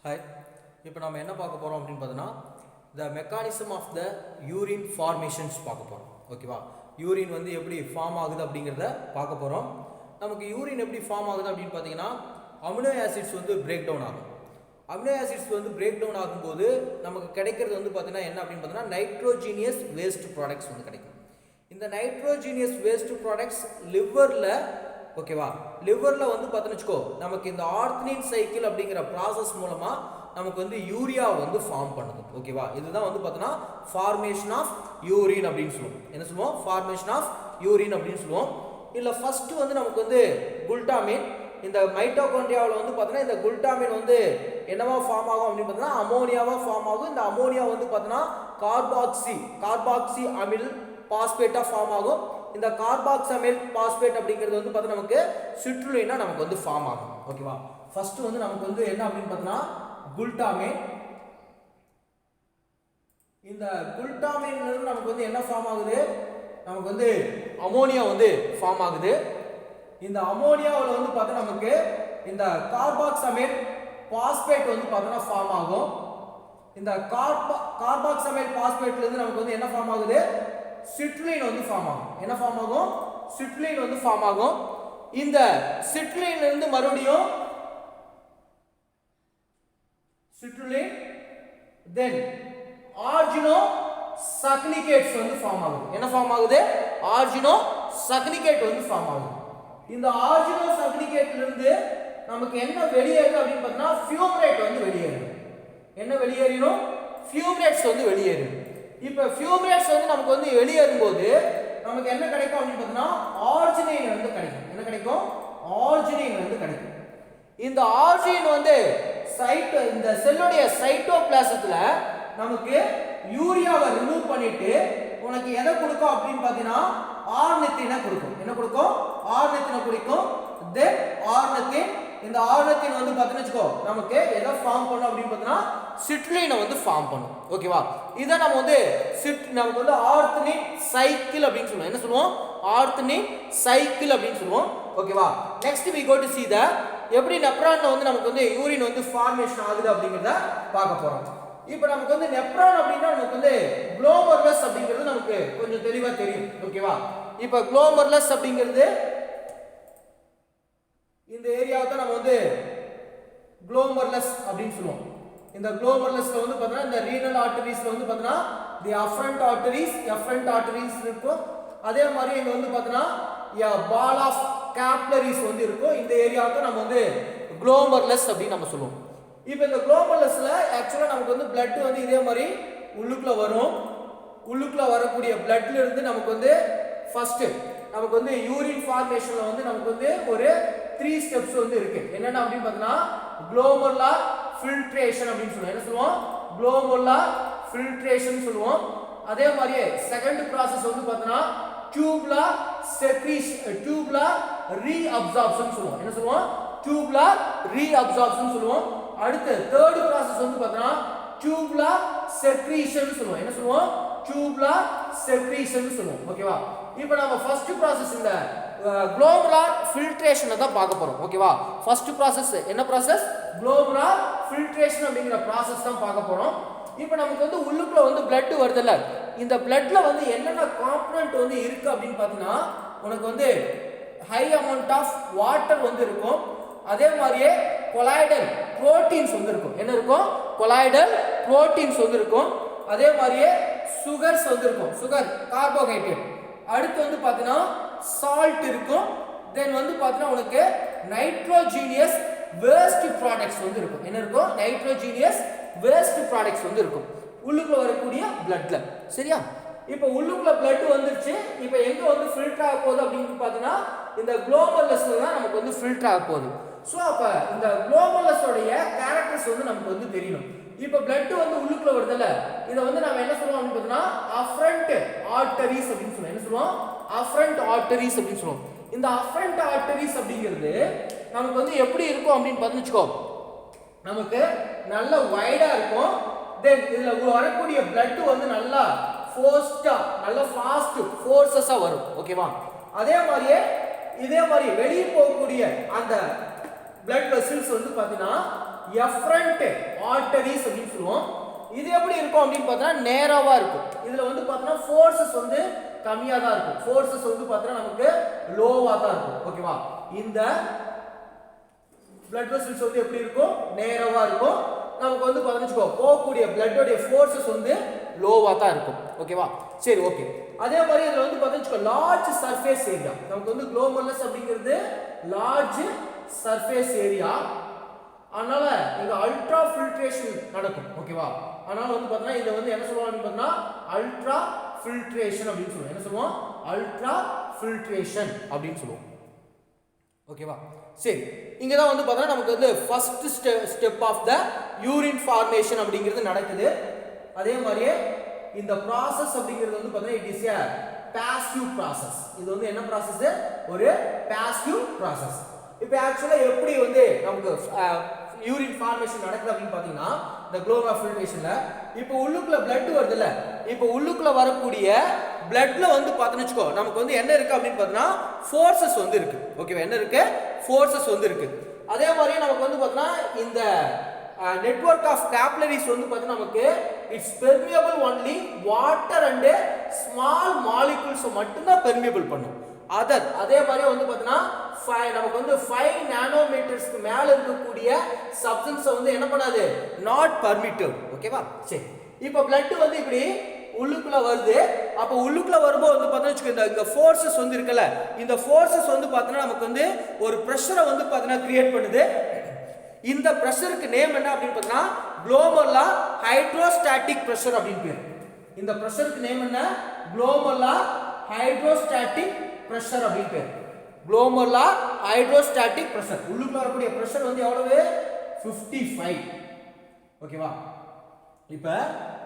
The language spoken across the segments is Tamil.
Hi, இப்போ நாம என்ன பார்க்க போறோம் அப்படினு பார்த்தனா the mechanism of the urine formations பார்க்க போறோம். ஓகேவா? யூரின் வந்து எப்படி ஃபார்ம் ஆகுது அப்படிங்கறத பார்க்க போறோம். நமக்கு யூரின் எப்படி ஃபார்ம் ஆகுது அப்படினு பாத்தீங்கன்னா அமினோ ஆசிட்ஸ் வந்து பிரேக் டவுன் ஆகும். அமினோ ஆசிட்ஸ் வந்து பிரேக் டவுன் ஆகும்போது நமக்கு கிடைக்கிறது வந்து பாத்தீங்கன்னா என்ன அப்படினு பார்த்தனா நைட்ரோஜினியஸ் வேஸ்ட் ப்ராடக்ட்ஸ் வந்து கிடைக்கும். இந்த நைட்ரோஜினியஸ் வேஸ்ட் ப்ராடக்ட்ஸ் லிவர்ல ஓகேவா லிவர்ல வந்து பார்த்தனுச்சுக்கோ நமக்கு இந்த ஆர்த்தனின் சைக்கிள் அப்படிங்கிற ப்ராசஸ் மூலமா நமக்கு வந்து யூரியா வந்து ஃபார்ம் பண்ணுது. ஓகேவா இதுதான் வந்து பார்த்தனா ஃபார்மேஷன் ஆஃப் யூரின் அப்படின்னு சொல்லுவோம். என்ன சொல்லுவோம்? ஃபார்மேஷன் ஆஃப் யூரின் அப்படின்னு சொல்லுவோம். இல்ல ஃபர்ஸ்ட் வந்து நமக்கு வந்து குளுட்டாமின் இந்த மைட்டோகாண்ட்ரியாவில் வந்து பார்த்தீங்கன்னா இந்த குளுட்டாமின் வந்து என்னவா ஃபார்ம் ஆகும் அப்படின்னு பார்த்தீங்கன்னா அமோனியாவா ஃபார்ம் ஆகும். இந்த அமோனியா வந்து பார்த்தீங்கன்னா கார்பாக்சி அமில் பாஸ்பேட்டா ஃபார்ம் ஆகும். இந்த கார்பாக்சமைல் பாஸ்பேட் அப்படிங்கிறது வந்து பார்த்தா நமக்கு சிட்ருலினா நமக்கு வந்து ஃபார்ம் ஆகும். ஓகேவா ஃபர்ஸ்ட் வந்து நமக்கு வந்து என்ன அப்படின்னு பார்த்தா குளுட்டாமின். இந்த குளுட்டாமின்ல இருந்து நமக்கு வந்து என்ன ஃபார்ம் ஆகுது? நமக்கு வந்து அமோனியா வந்து ஃபார்ம் ஆகுது. இந்த அமோனியாவுல வந்து பார்த்தா நமக்கு இந்த கார்பாக்சமைல் பாஸ்பேட் வந்து பார்த்தா ஃபார்ம் ஆகும். இந்த கார்பாக்சமைல் பாஸ்பேட்ல இருந்து நமக்கு வந்து என்ன ஃபார்ம் ஆகுது? சிட்ருலின் வந்து ஃபார்ம் ஆகும். என்ன ஃபார்ம் ஆகும்? சிட்ருலின் வந்து ஃபார்ம் ஆகும். இந்த சிட்ருலின்ல இருந்து மறுபடியும் சிட்ருலின் தென் ஆர்ஜினோ சக்னிகேட்ஸ் வந்து ஃபார்ம் ஆகுது. என்ன ஃபார்ம் ஆகுது? ஆர்ஜினோ சக்னிகேட் வந்து ஃபார்ம் ஆகுது. இந்த ஆர்ஜினோ சக்னிகேட்ல இருந்து நமக்கு என்ன வெளியேறுது அப்படின்னு பார்த்தா ஃபியூமரேட் வந்து வெளியேறுது. என்ன வெளியேறிடும்? ஃபியூமரேட்ஸ் வந்து வெளியேறுது. இப்ப ஃபியூமரேட்ஸ் வந்து நமக்கு வந்து வெளியேறும்போது நமக்கு என்ன கிடைக்கும் அப்படின்னு பார்த்தா ஆர்ஜினைன் வந்து கிடைக்கும். என்ன கிடைக்கும்? ஆர்ஜினைன் வந்து கிடைக்கும். இந்த ஆர்ஜினைன் வந்து இந்த செல்லுடைய சைட்டோபிளாசத்துல நமக்கு யூரியாவை ரிமூவ் பண்ணிட்டு உனக்கு எதை கொடுக்கும் அப்படின்னு பார்த்தீங்கன்னா ஆர்னித்தினை கொடுக்கும். என்ன கொடுக்கும்? ஆர்னித்தினை கொடுக்கும். தென் ஆர்னித்தின் இந்த ஆர்னித்தின் வந்து பார்த்தீங்கன்னா நமக்கு எதை ஃபார்ம் பண்ணும் அப்படின்னு பார்த்தீங்கன்னா சிட்ருலினை வந்து ஃபார்ம் பண்ணும். ஓகேவா இதை நம்ம வந்து நமக்கு வந்து ஆர்த்தனின் சைக்கிள் அப்படின்னு சொல்லுவோம். என்ன சொல்லுவோம்? ஆர்த்தனின் சைக்கிள் அப்படின்னு சொல்லுவோம். ஓகேவா next we go to see the எப்படி நெப்ரான்ல வந்து நமக்கு வந்து யூரின் வந்து ஃபார்மேஷன் ஆகுது அப்படிங்கறத பார்க்க போறோம். இப்போ நமக்கு வந்து நெப்ரான் அப்படினா நமக்கு வந்து குளோமருலஸ் அப்படிங்கிறது நமக்கு கொஞ்சம் தெளிவா தெரியும். ஓகேவா இப்போ குளோமருலஸ் அப்படிங்கிறது இந்த ஏரியாவை தான் நம்ம வந்து குளோமருலஸ் அப்படின்னு சொல்லுவோம். இந்த குளோமருலஸ்ல வந்து பார்த்தா இந்த ரீனல் ஆர்டரிஸ்ல வந்து பார்த்தா தி afferent arteries இருக்கும். அதே மாதிரி இங்க வந்து பார்த்தா ball of capillaries வந்து இருக்கும். இந்த ஏரியாவை நம்ம வந்து குளோமருலஸ் அப்படி நம்ம சொல்லுவோம். இப்போ இந்த குளோமருலஸ்ல एक्चुअली நமக்கு வந்து blood வந்து இதே மாதிரி உள்ளுக்குள்ள வரும். உள்ளுக்குள்ள வரக்கூடிய bloodல இருந்து நமக்கு வந்து ஃபர்ஸ்ட் நமக்கு வந்து யூரின் ஃபார்மேஷன்ல வந்து நமக்கு வந்து ஒரு 3 ஸ்டெப்ஸ் வந்து இருக்கு. என்னென்ன அப்படின்னு பார்த்தா குளோமருலர் ஃபில்ட்ரேஷன் அப்படின்னு சொல்லுவோம். என்ன சொல்லுவோம்? குளோமருலர் ஃபில்ட்ரேஷன் சொல்லுவோம். அதே மாதிரி செகண்ட் process வந்து பார்த்தா டியூபுலர் செக்ரீஷன் டியூபுலர் ரீஅப்சார்ப்ஷன் சொல்லுவோம். என்ன சொல்லுவோம்? டியூபுலர் ரீஅப்சார்ப்ஷன் சொல்லுவோம். அடுத்து தேர்ட் process வந்து பார்த்தா டியூபுலர் செக்ரீஷன் சொல்லுவோம். என்ன சொல்லுவோம்? டியூபுலர் செக்ரீஷன் சொல்லுவோம். ஓகேவா இப்போ நம்ம ஃபர்ஸ்ட் process இந்த குளோமருலர் ஃபில்ட்ரேஷனை தான் பார்க்க போறோம். ஓகேவா ஃபர்ஸ்ட் process என்ன process? குளோமருலர் ஃபில்ட்ரேஷன் அப்படிங்கிற process தான் பார்க்க போறோம். இப்போ நமக்கு வந்து உள்ளுக்குள்ள வந்து blood வருதுல்ல இந்த bloodல வந்து என்னென்ன காம்பனன்ட் வந்து இருக்கு அப்படின்னு பார்த்தீங்கன்னா உனக்கு வந்து ஹை அமௌண்ட் ஆஃப் வாட்டர் வந்து இருக்கும். அதே மாதிரியே கொலாய்டல் புரோட்டீன்ஸ் வந்து இருக்கும். என்ன இருக்கும்? கொலாய்டல் புரோட்டீன்ஸ் வந்து இருக்கும். அதே மாதிரியே சுகர்ஸ் வந்து இருக்கும். Sugar carbohydrate. அடுத்து வந்து பார்த்தீங்கன்னா சால்ட் இருக்கும். தென் வந்து பார்த்தீங்கன்னா உனக்கு நைட்ரோஜீனியஸ் வேஸ்ட் ப்ராடக்ட்ஸ் வந்து இருக்கும். என்ன இருக்கும்? நைட்ரோஜீனியஸ் வேஸ்ட் ப்ராடக்ட்ஸ் வந்து இருக்கும் உள்ளுக்குள்ள வரக்கூடிய bloodல. சரியா இப்போ உள்ளுக்குள்ள blood வந்துருச்சு. இப்போ எங்க வந்து ஃபில்டர் ஆக போகுது அப்படின்னு பார்த்தீங்கன்னா இந்த குளோமருலஸ்ல தான் நமக்கு வந்து ஃபில்டர் ஆக போகுது. சோ அப்ப இந்த குளோமருலஸோடைய கேரக்டர்ஸ் வந்து நமக்கு வந்து தெரியணும். இப்போ blood வந்து உள்ளுக்குள்ள வருதுல இத வந்து நாம என்ன சொல்லுவோம் அப்படின்னு பார்த்தீங்கன்னா afferent arteries அப்படின்னு சொல்லுவோம். என்ன சொல்லுவோம்? afferent arteries அப்படின்னு சொல்லுவோம். இந்த afferent arteries அப்படிங்கிறது நமக்கு வந்து எப்படி இருக்கும் அப்படின்னு பார்த்துச்சுக்கோ நமக்கு நல்ல வைடா இருக்கும். தென் இதுல வரக்கூடிய blood வந்து நல்லா ஃபோர்ஸ்டா நல்ல ஃபாஸ்ட் ஃபோர்ஸஸா வரும். ஓகேவா அதே மாதிரியே இதே மாதிரி வெளியே போகக்கூடிய அந்த blood vessels வந்து பாத்தீங்கன்னா எஃபரண்ட் ஆர்டரிஸ் அப்படின்னு சொல்லுவோம். இது எப்படி இருக்கும் அப்படின்னு பார்த்தீங்கன்னா நேராவா இருக்கும். இதுல வந்து பார்த்தீங்கன்னா ஃபோர்ஸஸ் வந்து கம்மியா தான் இருக்கும். ஃபோர்ஸஸ் வந்து பார்த்தீங்கன்னா நமக்கு லோவா தான் இருக்கும். ஓகேவா? இந்த blood vessels வந்து எப்படி இருக்கும்? நேராவா இருக்கும். நமக்கு வந்து பார்த்தீங்கன்னா போகக்கூடிய bloodோட ஃபோர்ஸஸ் வந்து லோவா தான் இருக்கும். ஓகேவா? சரி, ஓகே. அதே மாதிரி இதுல வந்து பார்த்தீங்கன்னா லார்ஜ் சர்ஃபேஸ் ஏரியா. நமக்கு வந்து குளோமர்லஸ் அப்படிங்கிறது லார்ஜ் சர்ஃபேஸ் ஏரியா. அதனால இங்க அல்ட்ரா ஃபில்ட்ரேஷன் நடக்கும். ஓகேவா? அதனால வந்து பார்த்தீங்கன்னா இத வந்து என்ன சொல்லுவாங்க அப்படின்னு பார்த்தீங்கன்னா அல்ட்ரா ஃபில்ட்ரேஷன் அப்படின்னு சொல்லுவோம். என்ன சொல்லுவோம்? அல்ட்ரா ஃபில்ட்ரேஷன் அப்படின்னு சொல்லுவோம். ஓகேவா? சரி, இங்க தான் வந்து பார்த்தா நமக்கு வந்து first step of the urine formation அப்படிங்கிறது நடக்குது. அதே மாதிரியே இந்த process அப்படிங்கிறது வந்து பார்த்தா it is a passive process. இது வந்து என்ன process? ஒரு passive process. இப்போ ஆக்சுவலா எப்படி வந்து நமக்கு யூரின் ஃபார்மேஷன் நடக்குது அப்படின்னு பாத்தீங்கன்னா இந்த குளோமர் ஃபில்ட்ரேஷன்ல இப்போ உள்ளுக்குள்ள blood வருதுல, இப்போ உள்ளுக்குள்ள வரக்கூடிய bloodல வந்து பாத்தீங்கன்னா வெச்சுக்கோ நமக்கு வந்து என்ன இருக்கு அப்படின்னு பாத்தீங்கன்னா ஃபோர்சஸ் வந்து இருக்கு. ஓகேவா? என்ன இருக்கு? ஃபோர்சஸ் வந்து இருக்கு. அதே மாதிரி நமக்கு வந்து பாத்தீங்கன்னா இந்த நெட்வொர்க் ஆஃப் கேபிலரிஸ் வந்து பாத்தீங்கன்னா நமக்கு it's permeable only water and small molecules மட்டும் தான் பெர்மியபிள் பண்ணும். அதே மாதிரி வந்து பாத்தீங்கன்னா நமக்கு வந்து 5 நானோமீட்டர்ஸ்க்கு மேல இருக்கக்கூடிய சப்ஸ்டன்ஸ் வந்து என்ன பண்ணாது? Not permitted. ஓகேவா? சரி, இப்போ blood வந்து இப்படி உள்ளுக்குள்ள வருது. அப்ப உள்ளுக்குள்ள வரும்போது வந்து பாத்தீங்கன்னா இந்த ஃபோர்சஸ் வந்து இருக்குல்ல, இந்த ஃபோர்சஸ் வந்து பாத்தீங்கன்னா நமக்கு வந்து ஒரு பிரஷரை வந்து பாத்தீங்கன்னா கிரியேட் பண்ணுது. இந்த பிரஷருக்கு நேம் என்ன அப்படின்னு பாத்தீங்கன்னா குளோமர்லர் ஹைட்ரோஸ்டாட்டிக் பிரஷர் அப்படின்னு பேர். இந்த பிரஷருக்கு நேம் என்ன? குளோமர்லர் ஹைட்ரோஸ்டாட்டிக் பிரஷர் அப்படின்னு பேர். குளோமர்லர் ஹைட்ரோஸ்டாட்டிக் பிரஷர். உள்ளுக்குள்ள வரக்கூடிய பிரஷர் வந்து எவ்வளவு? 55. ஓகேவா? இப்ப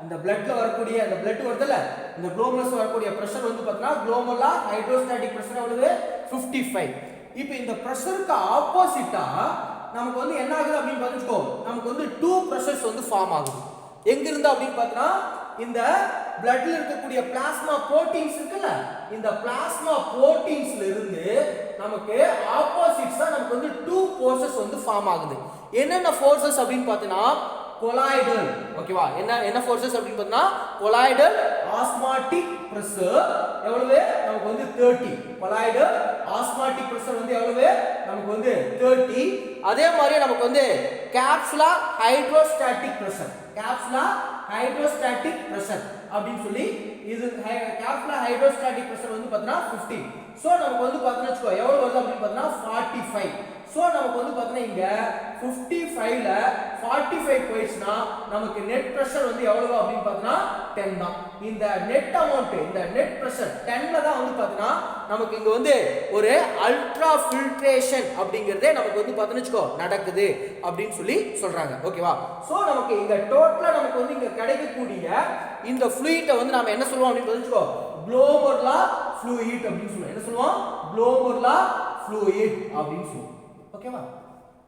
இந்த bloodல வரக்கூடிய இந்த blood வருதுல, இந்த குளோமர்லஸ் வரக்கூடிய பிரஷர் வந்து பார்த்தா குளோமர்லர் ஹைட்ரோஸ்டாட்டிக் பிரஷர் எவ்வளவு? 55. இப்போ இந்த பிரஷருக்கு ஆப்போசிட்டா நமக்கு வந்து என்ன ஆகுது அப்படின்னு பாத்துக்கோ, நமக்கு வந்து 2 பிரஷர்ஸ் வந்து ஃபார்ம் ஆகுது. எங்க இருந்து அப்படின்னு பார்த்தா இந்த bloodல இருக்கக்கூடிய பிளாஸ்மா புரோட்டீன்ஸ் இருக்குல்ல, இந்த பிளாஸ்மா புரோட்டீன்ஸ்ல இருந்து நமக்கு ஆப்போசிட்ஸா நமக்கு வந்து 2 ஃபோர்சஸ் வந்து ஃபார்ம் ஆகுது. என்னென்ன ஃபோர்சஸ் அப்படின்னு பார்த்தீங்கன்னா கொலாய்டல். ஓகேவா? என்ன ஃபோர்சஸ் அப்படின்னு பார்த்தீங்கன்னா கொலாய்டல் ஆஸ்மாட்டிக் பிரஷர் எவ்வளவு? நமக்கு வந்து 30. கொலாய்டல் ஆஸ்மாட்டிக் பிரஷர் வந்து எவ்வளவு? நமக்கு வந்து 30. அதே மாதிரி நமக்கு வந்து capsular hydrostatic pressure. Capsular hydrostatic pressure அப்படின்னு சொல்லி இது கேப்சுலர் ஹைட்ரோஸ்டாட்டிக் பிரஷர் வந்து பார்த்தீங்கன்னா 50. சோ நமக்கு வந்து பார்த்தீங்கன்னா வெச்சுக்கோ எவ்வளவு வருது அப்படின்னு பார்த்தீங்கன்னா 45. சோ நமக்கு வந்து பார்த்தீங்கன்னா இங்க 55ல 45 போயிடுச்சுனா நமக்கு நெட் பிரஷர் வந்து எவ்வளவு அப்படின்னு பார்த்தீங்கன்னா 10 தான். இந்த நெட் அமௌண்ட், இந்த நெட் பிரஷர் 10ல தான் வந்து பார்த்தீங்கன்னா நமக்கு இங்க வந்து ஒரு அல்ட்ரா ஃபில்ட்ரேஷன் அப்படிங்கறதே நமக்கு வந்து பார்த்தீங்கன்னா வெச்சுக்கோ நடக்குது அப்படின்னு சொல்லி சொல்றாங்க. ஓகேவா? சோ நமக்கு இங்க டோட்டலா நமக்கு வந்து இங்க கிடைக்கக்கூடிய இந்த ஃப்ளூயிட்டை வந்து நாம என்ன சொல்லுவோம் அப்படின்னு வெச்சுக்கோ குளோமர்லர் ஃப்ளூயிட் அப்படின்னு சொல்லுவோம். என்ன சொல்லுவோம்? குளோமர்லர் ஃப்ளூயிட் அப்படின்னு சொல்லுவோம். ஓகேவா?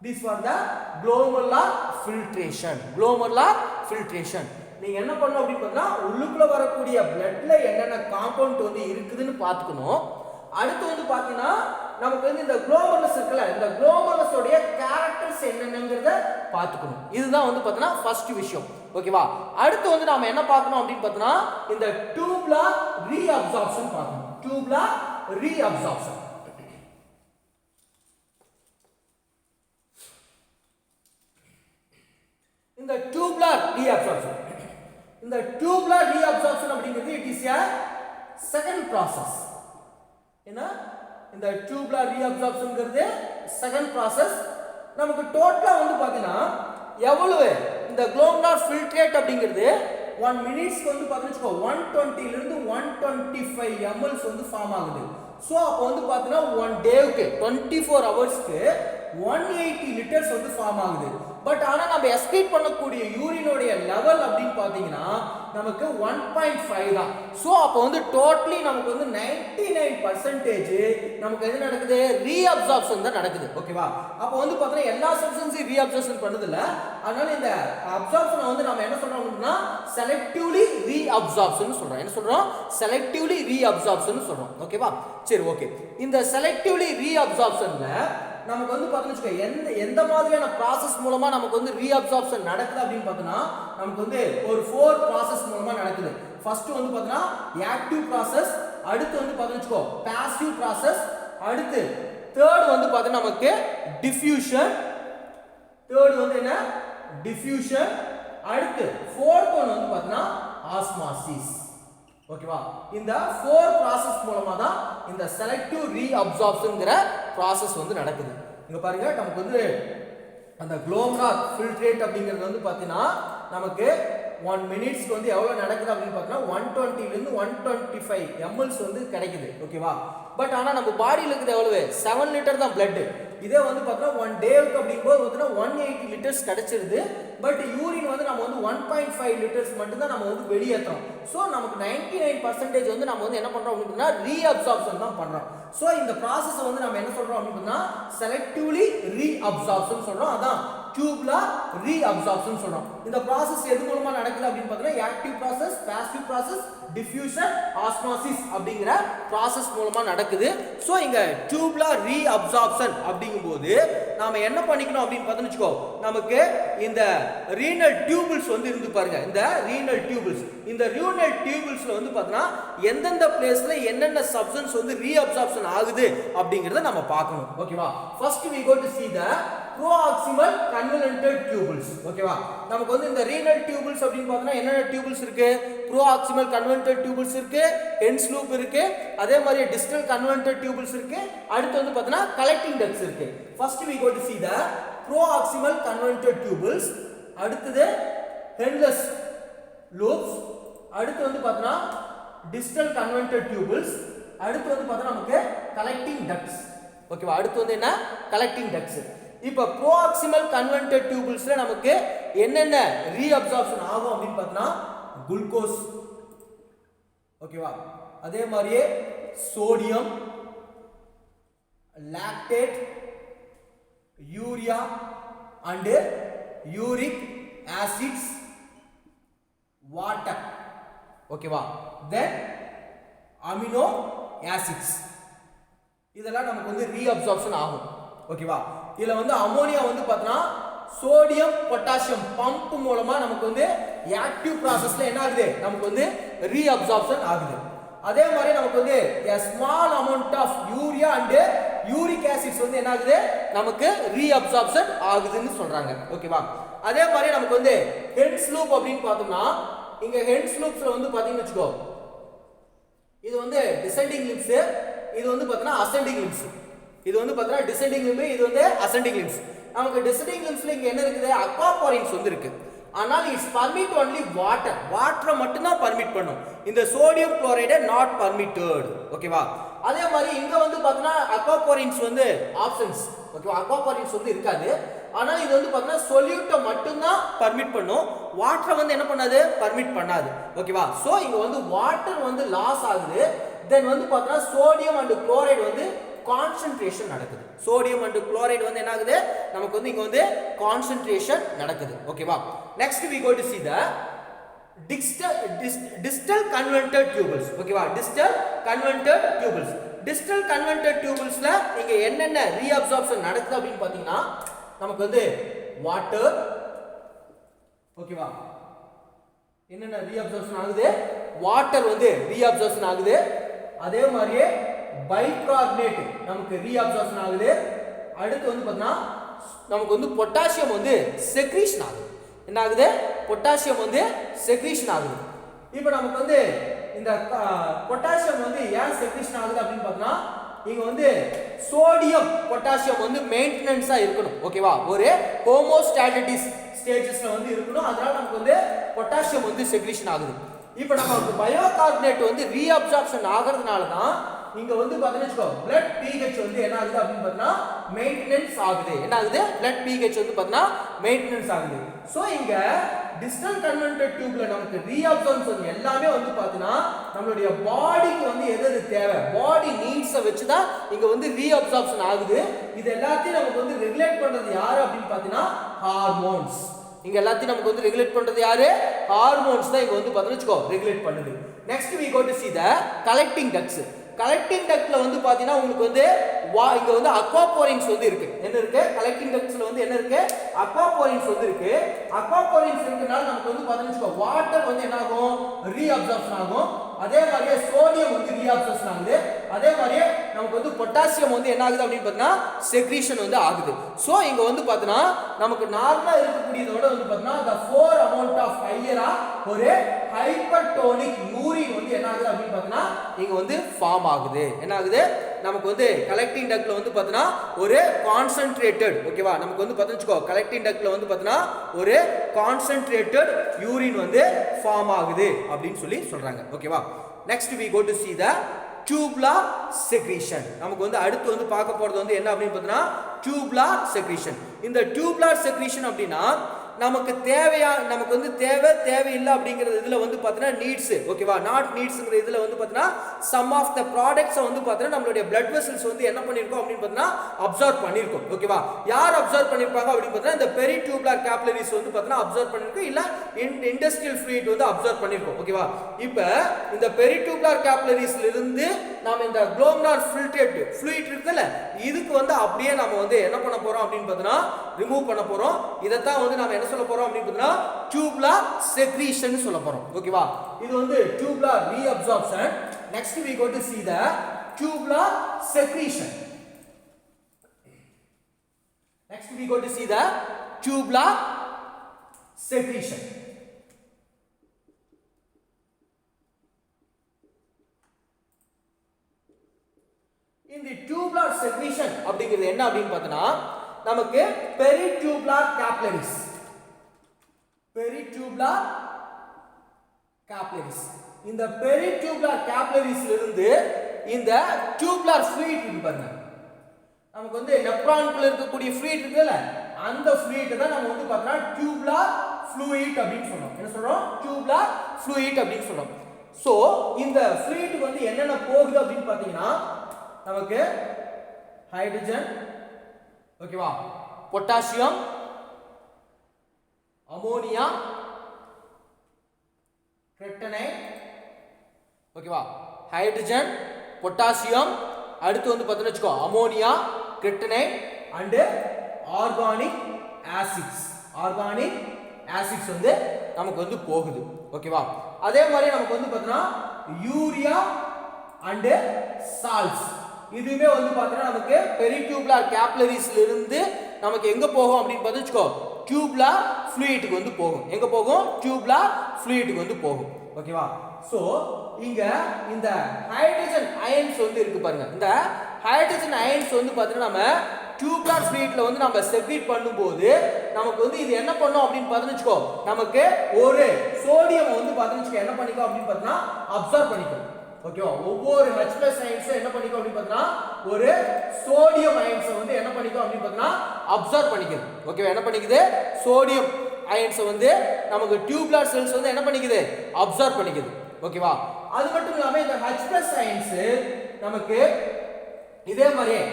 This was the glomerular filtration. Glomerular filtration. நீங்க என்ன பண்ணணும் அப்படி பார்த்தா உள்ளுக்குள்ள வரக்கூடிய bloodல என்னென்ன காம்பவுண்ட் வந்து இருக்குதுன்னு பாத்துக்கணும். அடுத்து வந்து பாத்தீங்கன்னா நமக்கு வந்து இந்த குளோமர்லஸ் இருக்குல்ல, இந்த குளோமர்லஸ் உடைய கேரக்டர்ஸ் என்னென்னங்கறத பாத்துக்கணும். இதுதான் வந்து பாத்தீங்கன்னா ஃபர்ஸ்ட் விஷயம். ஓகேவா? அடுத்து வந்து நாம என்ன பார்க்கணும் அப்படின்னு பார்த்தா இந்த டியூபுலர் ரீஅப்சார்ப்ஷன் பார்க்கணும். Tubular reabsorption. இந்த டியூபுலர் ரீஅப்சார்ப்ஷன், இந்த டியூபுலர் ரீஅப்சார்ப்ஷன் அப்படிங்கிறது it is a second process. என்ன? இந்த டியூபுலர் ரீஅப்சார்ப்ஷன்ங்கிறது செகண்ட் process. நமக்கு டோட்டலா வந்து பாத்தீங்கன்னா எவ்வளவு இந்த குளோமர்லர் ஃபில்ட்ரேட் அப்படிங்கிறது 1 மினிட்ஸ்க்கு வந்து பாத்தீங்கன்னா 120 ல இருந்து 125 ml வந்து ஃபார்ம் ஆகுது. சோ அப்ப வந்து பாத்தீங்கன்னா 1 டேக்கு 24 ஹவர்ஸ்க்கு 180 லிட்டர்ஸ் வந்து ஃபார்ம் ஆகுது. பட் ஆனா நம்ம எக்ஸ்பெக்ட் பண்ணக்கூடிய யூரினோட லெவல் அப்படின்னு பாத்தீங்கன்னா நமக்கு 1.5 தான். சோ அப்ப வந்து டோட்டலி நமக்கு வந்து 99% நமக்கு எது நடக்குது? ரீஅப்சார்ப்ஷன் தான் நடக்குது. ஓகேவா? அப்ப வந்து பாத்தீங்கன்னா எல்லா சப்ஸ்டன்ஸையும் ரீஅப்சார்ப்ஷன் பண்ணுது இல்ல, அதனால இந்த அப்சார்ப்ஷனை வந்து நாம என்ன சொல்றோம்னா செலக்டிவ்லி ரீஅப்சார்ப்ஷன் சொல்றோம். என்ன சொல்றோம்? செலக்டிவ்லி ரீஅப்சார்ப்ஷன் சொல்றோம். ஓகேவா? சரி, ஓகே. இந்த செலக்டிவ்லி ரீஅப்சார்ப்ஷன்ல நமக்கு வந்து பார்த்தீங்கன்னா எந்த மாதிரியான ப்ராசஸ் மூலமா நமக்கு வந்து ரீஅப்சார்ப்ஷன் நடக்குது அப்படின்னு பார்த்தோம்னா நமக்கு வந்து ஒரு 4 ப்ராசஸ் மூலமா நடக்குது. ஃபர்ஸ்ட் வந்து பார்த்தீங்கன்னா ஆக்டிவ் ப்ராசஸ், அடுத்து வந்து பார்த்தீங்கன்னா பாசிவ் ப்ராசஸ், அடுத்து தேர்ட் வந்து பார்த்தீங்கன்னா நமக்கு டிஃப்யூஷன், தேர்ட் வந்து என்ன டிஃப்யூஷன், அடுத்து ஃபோர்த் ஒன் வந்து பார்த்தீங்கன்னா ஆஸ்மாசிஸ். ஓகேவா? இந்த 4 ப்ராசஸ் மூலமா தான் இந்த செலக்டிவ் ரீஅப்சார்ப்ஷன்ங்கற ப்ராசஸ் வந்து நடக்குது. இங்க பாருங்க நமக்கு வந்து அந்த குளோமரால் ஃபில்ட்ரேட் அப்படிங்கிறது வந்து பார்த்தீங்கன்னா நமக்கு 1 மினிட்ஸ்க்கு வந்து எவ்வளவு நடக்குது அப்படின்னு பார்த்தீங்கன்னா 120 ல இருந்து 125 ml வந்து கிடைக்குது. ஓகேவா? பட் ஆனா நம்ம பாடியில இருக்குது எவ்வளவு 7 லிட்டர் தான் blood. இதே வந்து பார்த்தீங்கன்னா 1 டேக்கு அப்படிங்கும்போது பார்த்தீங்கன்னா 180 லிட்டர்ஸ் கிடைச்சிருது. பட் யூரின் வந்து நம்ம வந்து 1.5 லிட்டர்ஸ் மட்டும் தான் நம்ம வந்து வெளியேற்றோம். ஸோ நமக்கு 99% வந்து நம்ம வந்து என்ன பண்றோம் அப்படின்னா ரீஅப்சார்ப்ஷன் தான் பண்றோம். ஸோ இந்த ப்ராசஸ் வந்து நம்ம என்ன சொல்றோம் அப்படின்னா செலக்டிவ்லி ரீஅப்சார்ப்ஷன் சொல்றோம். அதான் டியூபுலர் ரீஅப்சார்ப்ஷன் சொல்றோம். இந்த ப்ராசஸ் எது மூலமா நடக்குது அப்படின்னு பார்த்தீங்கன்னா active process, passive process, diffusion, osmosis அப்படிங்கிற ப்ராசஸ் மூலமா நடக்குது. ஸோ இங்க டியூபுலர் ரீஅப்சார்ப்ஷன் அப்படிங்கும்போது நாம என்ன பண்ணிக்கணும் அப்படின்னு பார்த்தோம்னு நமக்கு இந்த ரீனல் டியூபிள்ஸ் வந்து இருந்து பாருங்க. இந்த ரீனல் டியூபிள்ஸ், இந்த ரீனல் டியூபிள்ஸ்ல வந்து பார்த்தீங்கன்னா எந்தெந்த பிளேஸ்ல என்னென்ன சப்ஸ்டன்ஸ் வந்து ரீஅப்சார்ப்ஷன் ஆகுது அப்படிங்கறத நம்ம பார்க்கணும். ஓகேவா? First we go to see the proximal convoluted tubules. ஓகேவா? நமக்கு வந்து இந்த ரீனல் டியூபிள்ஸ் அப்படினு பார்த்தா என்னென்ன டியூபிள்ஸ் இருக்கு? proximal convoluted tubules இருக்கு, Hen's loop இருக்கு, அதே மாதிரி distal convoluted tubules இருக்கு, அடுத்து வந்து பார்த்தா collecting ducts இருக்கு. First we go to see the proximal convoluted tubules, அடுத்து Hen's loops, அடுத்து வந்து பார்த்தா distal convoluted tubules, அடுத்து வந்து பார்த்தா நமக்கு collecting ducts. ஓகேவா? அடுத்து வந்து என்ன collecting ducts. இப்போ proximal convoluted tubulesல நமக்கு என்னென்ன ரீஅப்சார்ப்ஷன் ஆகும் அப்படின்னு பார்த்தா குளுக்கோஸ், ஓகேவா? அதே மாதிரியே sodium, lactate, urea and uric acids, water, ஓகேவா? தென் அமினோ ஆசிட்ஸ், இதெல்லாம் நமக்கு வந்து ரீஅப்சார்ப்ஷன் ஆகும். ஓகேவா? இதுல வந்து அமோனியா வந்து பார்த்தா சோடியம் பொட்டாசியம் பம்ப் மூலமா நமக்கு வந்து ஆக்டிவ் ப்ராசஸ்ல என்ன ஆகுது நமக்கு வந்து ரீஅப்சார்ப்ஷன் ஆகுது. அதே மாதிரி நமக்கு வந்து a small amount of urea and uric acids வந்து என்ன ஆகுது நமக்கு ரீஅப்சார்ப்ஷன் ஆகுதுன்னு சொல்றாங்க. ஓகேவா? அதே மாதிரி நமக்கு வந்து Hen's loop அப்படினு பார்த்தோம்னா இங்க Hen's loopsல வந்து பாத்தீங்கன்னா வெச்சுக்கோ இது வந்து descending limbs, இது வந்து பார்த்தா அசெண்டிங் limbs. இது வந்து பார்த்தா descending limb, இது வந்து ascending limbs. நமக்கு descending limbsல இங்க என்ன இருக்குது? aquaporins வந்து இருக்கு. ஆனால் இட்ஸ் பர்மிட் only water, வாட்டரை மட்டும் தான் பர்மிட் பண்ணும். இந்த சோடியம் குளோரைடு நாட் பர்மிட்டட். ஓகேவா? அதே மாதிரி இங்க வந்து பார்த்தா aquaporins வந்து ஆப்ஷன்ஸ். ஓகேவா? aquaporins வந்து இருக்காது. ஆனா இது வந்து பார்த்தா சொல்யூட்டை மட்டும் தான் பர்மிட் பண்ணும், வாட்டரை வந்து என்ன பண்ணாது பர்மிட் பண்ணாது. ஓகேவா? சோ இங்க வந்து வாட்டர் வந்து லாஸ் ஆகுது. தென் வந்து பார்த்தா சோடியம் அண்ட் குளோரைடு வந்து கான்சென்ட்ரேஷன் நடக்குது. சோடியம் அண்ட் குளோரைடு வந்து என்ன ஆகுது நமக்கு வந்து இங்க வந்து கான்சென்ட்ரேஷன் நடக்குது. ஓகேவா? Next we go to see the distal convoluted tubules. ஓகேவா? distal convoluted tubules, distal convoluted tubulesல இங்க என்னென்ன ரீஅப்சார்ப்ஷன் நடக்குது அப்படினு பாத்தீங்கன்னா நமக்கு வந்து வாட்டர், ஓகேவா? என்னென்ன ரீஅப்சார்ப்ஷன் ஆகுது? வாட்டர் வந்து ரீஅப்சார்ப்ஷன் ஆகுது. அதே மாதிரியே பைகார்பனேட் நமக்கு ரீஅப்சார்ப்ஷன் ஆகுது. அடுத்து வந்து பார்த்தா நமக்கு வந்து பொட்டாசியம் வந்து செக்ரீஷன் ஆகுது. என்ன ஆகுது? பொட்டாசியம் வந்து செக்ரீஷன் ஆகுது. இப்போ நமக்கு வந்து இந்த பொட்டாசியம் வந்து ஏன் செக்ரீஷன் ஆகுது அப்படின்னு பார்த்தா இங்க வந்து சோடியம் பொட்டாசியம் வந்து மெயின்டெனன்ஸா இருக்கணும். ஓகேவா? ஒரு ஹோமோஸ்டாட்டிஸ் ஸ்டேஜஸ்ல வந்து இருக்கணும். அதனால நமக்கு வந்து பொட்டாசியம் வந்து செக்ரீஷன் ஆகுது. இப்போ நமக்கு பயோகார்பனேட் வந்து ரீஅப்சார்ப்ஷன் ஆகிறதுனால தான் இங்க வந்து பாத்தீங்கன்னா blood pH வந்து என்ன ஆகுது அப்படினு பார்த்தா மெயின்டெனன்ஸ் ஆகுது. என்ன ஆகுது? blood pH வந்து பார்த்தா மெயின்டெனன்ஸ் ஆகுது. சோ இங்க distal convoluted tubeல நமக்கு ரீஅப்சார்ப்ஷன் எல்லாமே வந்து பாத்தீங்கன்னா நம்மளுடைய பாடிக்கு வந்து எது தேவை, பாடி நீட்ஸை வச்சு தான் இங்க வந்து ரீஅப்சார்ப்ஷன் ஆகுது. இது எல்லாத்தையும் நமக்கு வந்து ரெகுலேட் பண்றது யாரு அப்படின்னு பாத்தீங்கன்னா ஹார்மோன்ஸ். இங்க எல்லாத்தையும் நமக்கு வந்து ரெகுலேட் பண்றது யாரு? ஹார்மோன்ஸ் தான் இங்க வந்து பாத்தீங்கன்னா ரெகுலேட் பண்ணுது. Next we go to see the collecting ducts. Collecting டக்ட்ல வந்து பாத்தீங்கன்னா உங்களுக்கு வந்து இங்க வந்து அக்வாபோரின்ஸ் வந்து இருக்கு. என்ன இருக்கு? கலெக்டிங் டக்ட்ஸ்ல வந்து என்ன இருக்கு? அக்வாபோரின்ஸ் வந்து இருக்கு. அக்வாபோரின்ஸ் இருக்கனால நமக்கு வந்து பாத்தீங்கன்னா வாட்டர் வந்து என்ன ஆகும்? ரீஅப்சார்ப்ஷன் ஆகும். அதே மாதிரியே சோடியம் வந்து ரீஅப்சார்ப்ஷன் ஆகுது. அதே மாதிரியே நமக்கு வந்து பொட்டாசியம் வந்து என்ன ஆகுது அப்படின்னு பார்த்தீங்கன்னா செக்ரீஷன் வந்து ஆகுது. ஸோ இங்க வந்து பார்த்தீங்கன்னா நமக்கு நார்மலா இருக்கக்கூடியதோட வந்து பார்த்தீங்கன்னா the 4 amount of higher ஒரு ஹைப்பர்டோனிக் யூரின் வந்து என்ன ஆகுது அப்படின்னு பார்த்தீங்கன்னா இங்க வந்து ஃபார்ம் ஆகுது. என்ன ஆகுது? நமக்கு வந்து கலெக்டிங் டக்ட்ல வந்து பார்த்தீங்கன்னா ஒரு கான்சென்ட்ரேட்டட், ஓகேவா, நமக்கு வந்து பார்த்தீங்கன்னா கலெக்டிங் டக்ட்ல வந்து பார்த்தீங்கன்னா ஒரு கான்சென்ட்ரேட்டட் யூரின் வந்து ஃபார்ம் ஆகுது அப்படின்னு சொல்லி சொல்றாங்க. ஓகேவா. Next we go to see the tubular secretion. நமக்கு வந்து அடுத்து வந்து பார்க்க போறது வந்து என்ன அப்படின்னு பார்த்தீங்கன்னா tubular secretion. இந்த tubular secretion அப்படின்னா நமக்கு நமக்கு வந்து தேவையில்லை அப்படிங்கிறது இதுல வந்து பார்த்தீங்கன்னா நீட்ஸ், ஓகேவா, நாட் நீட்ஸ்ங்கிற இதுல வந்து பார்த்தீங்கன்னா சம் ஆஃப் த ப்ராடக்ட்ஸ் வந்து பார்த்தீங்கன்னா நம்மளுடைய பிளட் வெசல்ஸ் வந்து என்ன பண்ணிருக்கோம் அப்படின்னு பார்த்தீங்கன்னா அப்சர்வ் பண்ணிருக்கோம். ஓகேவா. யார் அப்சர்வ் பண்ணிருப்பாங்க அப்படின்னு பார்த்தீங்கன்னா இந்த பெரிடியூபுலர் கேப்லரிஸ் வந்து பார்த்தீங்கன்னா அப்சர்வ் பண்ணிருக்கோம், இல்ல இண்டஸ்ட்ரியல் ஃப்ளூயிட் வந்து அப்சர்வ் பண்ணிருக்கோம். ஓகேவா. இப்போ இந்த பெரிடியூபுலர் கேப்லரிஸ்ல இருந்து நாம இந்த குளோமருலர் ஃபில்ட்ரேட் ஃப்ளூயிட் இருக்குல்ல, இதுக்கு வந்து அப்படியே நம்ம வந்து என்ன பண்ண போறோம் அப்படின்னு பார்த்தீங்கன்னா ரிமூவ் பண்ண போறோம். இதைத்தான் வந்து நாம என்ன சொல்ல போறோம் அப்படின்னு பார்த்தீங்கன்னா tubular secretion சொல்ல போறோம். ஓகேவா. இது வந்து tubular reabsorption. Next we go to see the tubular secretion. Next we go to see the tubular secretion. In the tubular secretion அப்படிங்கிறது என்ன அப்படின்னு பார்த்தனா நமக்கு peritubular capillaries, peritubular capillaries, இந்த peritubular capillaries இருந்து இந்த tubular fluid இருக்கு பாருங்க, நமக்கு வந்து நெப்ரான்குள்ள இருக்கக்கூடிய fluid இருக்குல்ல, அந்த fluid தான் நம்ம வந்து பார்த்தா tubular fluid அப்படினு சொல்றோம். என்ன சொல்றோம்? tubular fluid அப்படினு சொல்றோம். சோ இந்த fluid வந்து என்னென்ன போகுது அப்படினு பாத்தீங்கன்னா நமக்கு ஹைட்ரஜன், ஓகேவா, பொட்டாசியம், அமோனியா, கிரெட்டனைட், ஓகேவா, ஹைட்ரஜன், பொட்டாசியம், அடுத்து வந்து பார்த்தீங்கன்னா வெச்சுக்கோ ammonia, creatinine and organic acids. Organic acids வந்து நமக்கு வந்து போகுது. ஓகேவா. அதே மாதிரி நமக்கு வந்து பார்த்தீங்கன்னா யூரியா அண்ட் சால்ட்ஸ் இதுவே வந்து பார்த்தீங்கன்னா நமக்கு பெரிடியூபுலர் கேப்லரிஸ்ல இருந்து நமக்கு எங்க போகும் அப்படின்னு பார்த்துச்சுக்கோ டியூபுலர் ஃப்ளூயிட்க்கு வந்து போகும். எங்க போகும்? டியூபுலர் ஃப்ளூயிட்க்கு வந்து போகும். ஓகேவா. சோ இங்க இந்த ஹைட்ரஜன் அயன்ஸ் வந்து இருக்கு பாருங்க. இந்த ஹைட்ரஜன் அயன்ஸ் வந்து பார்த்தீங்கன்னா நம்ம டியூபுலர் ஃப்ளூயிட்ல வந்து நம்ம செக்ரீட் பண்ணும்போது நமக்கு வந்து இது என்ன பண்ணும் அப்படின்னு பார்த்துச்சுக்கோ நமக்கு ஒரு சோடியம் வந்து பார்த்துச்சுக்கோ என்ன பண்ணிக்கோ அப்படின்னு பார்த்தீங்கன்னா அப்சர்வ் பண்ணிக்கும். ஓகேவா. ஒவ்வொரு H+ அயன்ஸ் என்ன பண்ணிக்கும் அப்படின்னு பார்த்தீங்கன்னா ஒரு சோடியம் அயன்ஸ் வந்து என்ன பண்ணிக்கும் அப்படின்னு பார்த்தீங்கன்னா அப்சர்வ் பண்ணிக்குது. ஓகேவா. என்ன பண்ணிக்குது? சோடியம் அயன்ஸ் வந்து நமக்கு டியூபுலர் செல்ஸ் வந்து என்ன பண்ணிக்குது? அப்சர்வ் பண்ணிக்குது. ஓகேவா. அது மட்டும் இல்லாம இந்த H+ அயன்ஸ் நமக்கு இதே மாதிரியே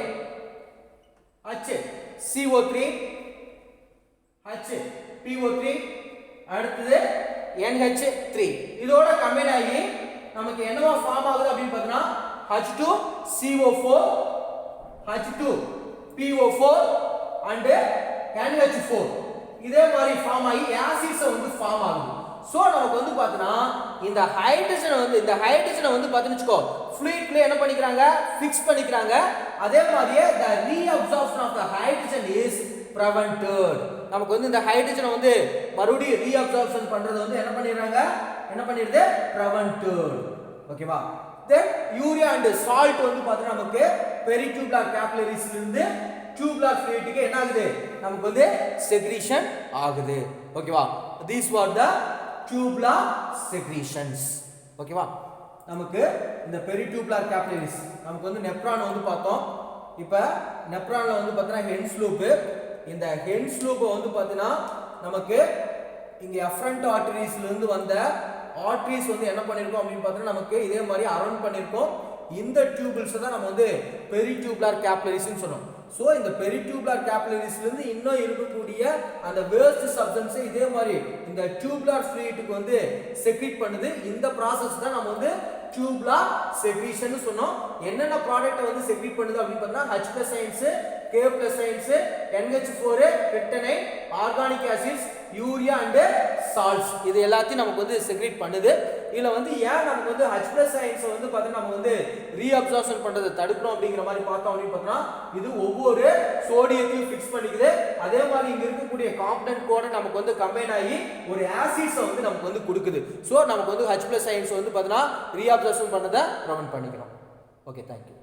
HCO3 HPO3 அடுத்தது NH3 இதோட கம்பைன் ஆகி நமக்கு என்னவா ஃபார்ம் ஆகுது அப்படின்னு பார்த்தீங்கன்னா H2CO4 H2PO4 and NH4 இதே மாதிரி ஃபார்ம் ஆகி ஆசிட்ஸ் வந்து ஃபார்ம் ஆகுது. சோ நமக்கு வந்து பார்த்தீங்கன்னா இந்த ஹைட்ரஜனை வந்து பார்த்தீங்கச்சுக்கோ ஃப்ளூயிட்ல என்ன பண்ணிக்கிறாங்க? ஃபிக்ஸ் பண்ணிக்கிறாங்க. அதே மாதிரியே the reabsorption of the hydrogen is prevented. நமக்கு வந்து இந்த ஹைட்ரஜனை வந்து மறுபடியும் ரீஅப்சார்ப்ஷன் பண்றது வந்து என்ன பண்ணிடுறாங்க? என்ன பண்ணிடுது? prevented. ஓகேவா. தென் யூரியா அண்ட் சால்ட் வந்து பார்த்தா நமக்கு பெரிடியூபுலர் கேப்லரிஸ்ல இருந்து டியூபுலர் ஃப்ளூயிட்க்கு என்ன ஆகுது? நமக்கு வந்து செக்ரீஷன் ஆகுது. ஓகேவா. these were the tubular secretions. ஓகேவா. நமக்கு இந்த பெரிடியூபுலர் கேப்லரிஸ் நமக்கு வந்து நெப்ரான் வந்து பார்த்தோம். இப்போ நெப்ரான்ல வந்து பார்த்தீங்கன்னா ஹென்ஸ் லூப். இந்த ஹென்ஸ் லூப் வந்து பார்த்தீங்கன்னா நமக்கு இங்க எஃபரண்ட் ஆர்டரிஸ்ல இருந்து வந்த ஆர்டரிஸ் வந்து என்ன பண்ணிருக்கோம் அப்படின்னு பார்த்தீங்கன்னா நமக்கு இதே மாதிரி அரவுண்ட் பண்ணிருக்கோம். இந்த டியூபிள்ஸ் தான் நம்ம வந்து பெரிடியூபுலர் கேப்லரிஸ்னு சொன்னோம். சோ இந்த பெரிடியூபுலர் கேப்லரிஸ்ல இருந்து இன்னும் இருக்கக்கூடிய அந்த வேஸ்ட் சப்ஸ்டன்ஸ் இதே மாதிரி இந்த டியூபுலர் ஃப்ளூயிட்க்கு வந்து செக்ரீட் பண்ணுது. இந்த process தான் நம்ம வந்து டியூப்லார் செக்ரீஷன் சொன்னோம். என்னென்ன ப்ராடக்ட் வந்து செக்ரீட் பண்ணுது அப்படின்னு பார்த்தா H+ ions, K+ ions, NH4, பென்டனைன், organic acids, urea and salts இது எல்லாத்தையும் நமக்கு வந்து செக்ரீட் பண்ணுது. இதுல வந்து ஏன் நமக்கு வந்து H+ அயன்ஸ் வந்து பார்த்தா நம்ம வந்து ரீஅப்சார்ப்ஷன் பண்றதை தடுக்கணும் அப்படிங்கிற மாதிரி பார்த்தோம் அப்படின்னு பார்த்தா இது ஒவ்வொரு சோடியத்தையும் ஃபிக்ஸ் பண்ணிக்குது. அதே மாதிரி இங்க இருக்கக்கூடிய காம்பனன்ட் கூட நமக்கு வந்து கம்பைன் ஆகி ஒரு ஆசிட்ஸை வந்து நமக்கு வந்து கொடுக்குது. ஸோ நமக்கு வந்து H+ அயன்ஸ் வந்து பார்த்தா ரீஅப்சார்ப்ஷன் பண்ணதை ப்ரிவென்ட் பண்ணிக்கிறோம். Okay, thank you.